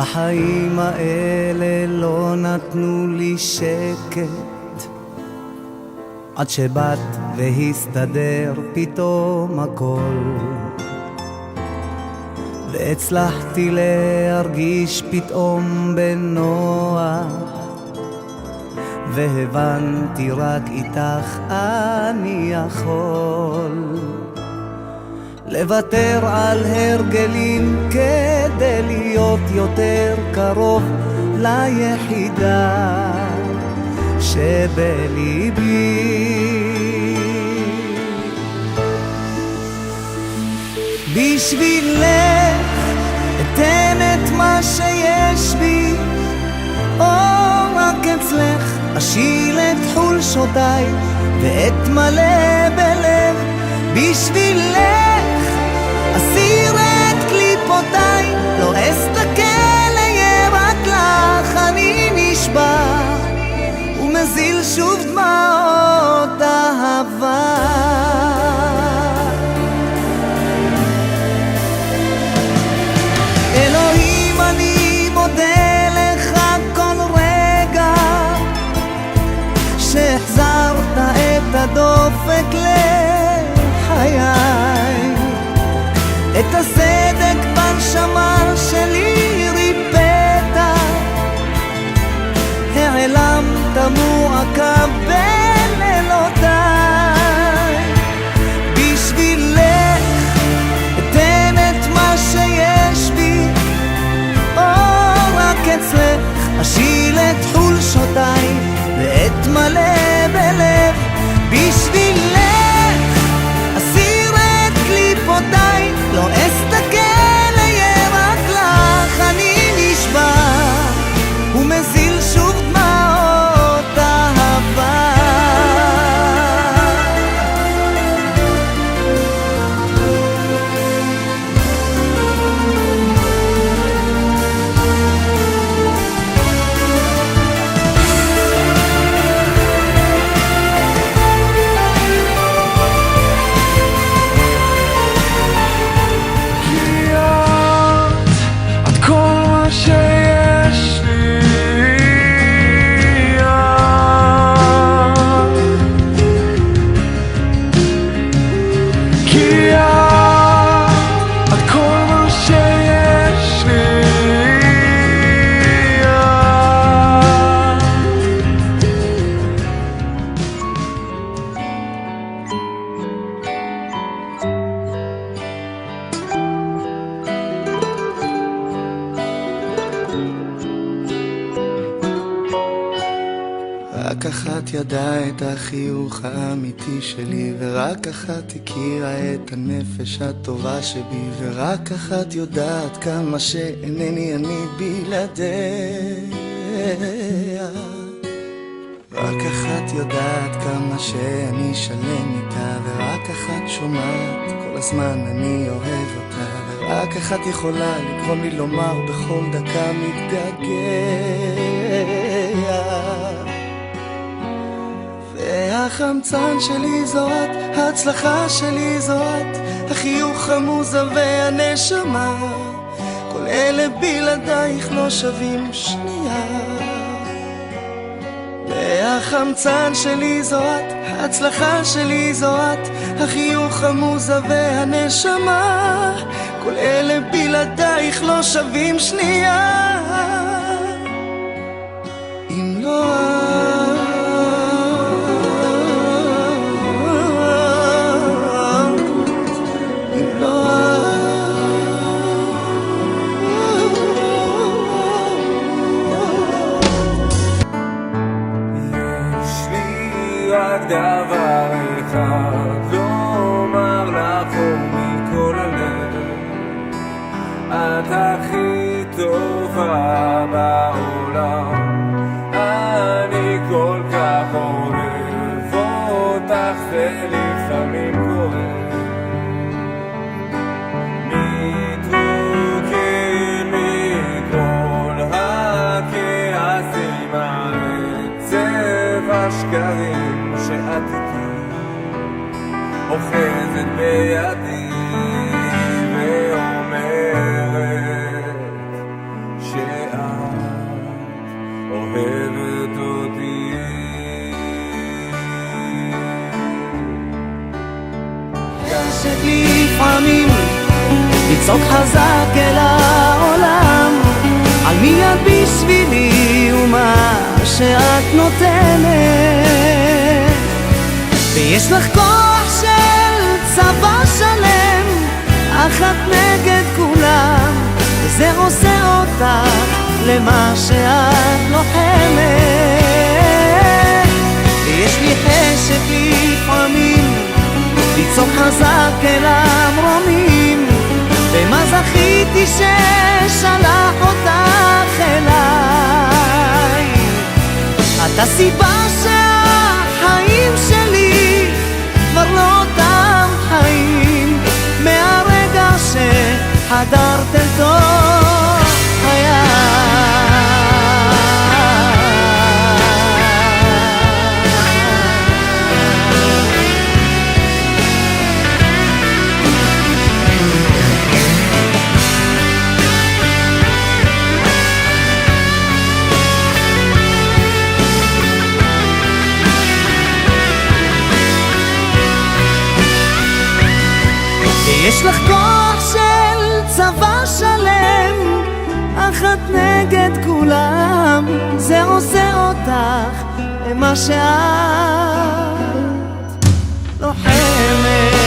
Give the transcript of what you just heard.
החיים האלה לא נתנו לי שקט, עד שבאת והסתדר פתאום הכל, והצלחתי להרגיש פתאום בנוח, והבנתי רק איתך אני יכול לוותר על הרגלים כדי להיות יותר קרוב ליחידה שבליבי. בשבילך אתן את מה שיש בי, או רק אצלך אשיל את חולשותיי ואת מלא בלב. בשבילך אסיר את קליפותיי, לא אסתכל, אהיה רק לך. אני נשבע ומזיל שוב דמעות אהבה. אלוהים, אני מודה לך כל רגע שהחזרת את הדופק לחיי, את הסדק בנשמה שלי ריפאת, העלמת מועקה בלילותיי. בשבילך אתן את מה שיש בי, או רק אצלך אשיל את חולשותיי ואת מלא בלב. בשבילך אסיר את קליפותיי, לא אסתכל, אהיה רק לך. אני נשבע ומזיל שוב דמעות אהבה. רק אחת ידעה את החיוך האמיתי שלי, ורק אחת הכירה את הנפש הטובה שבי, ורק אחת יודעת כמה שאינני אני בלעדיה. רק אחת יודעת כמה שאני שלם איתה, ורק אחת שומעת כל הזמן אני אוהב אותה, ורק אחת יכולה לגרום לי לומר בכל דקה מתגעגע. והחמצן שלי זו את, ההצלחה שלי זו את, החיוך המוזה והנשמה, כל אלה בלעדייך לא שווים שנייה. והחמצן שלי זו את, ההצלחה שלי זו את, החיוך המוזה והנשמה, כל אלה בלעדייך לא שווים שנייה. אם לא דבר אחד לומר לך מכל הלב, את הכי טובה בעולם. אני כל כך אוהב אותך, ולפעמים כואב, מתרוקן מכל הכעסים, העצב, השקרים שאת איתי אוחזת בידי ואומרת לצעוק חזק אל העולם על מי את בשבילי ומה שאת נותנת. ויש לך כוח של צבא שלם, אחת נגד כולם, וזה עושה אותך למה שאת לוחמת. ויש לי חשק לפעמים לצעוק חזק אל המרומים, ומה זכיתי ששלח אותך אליי. את הסיבה שהחיים שלי כבר לא אותם חיים, מהרגע שחדרת אל תוך חיי. יש לך כוח של צבא שלם, אחת נגד כולם, זה עושה אותך למה שאת לוחמת.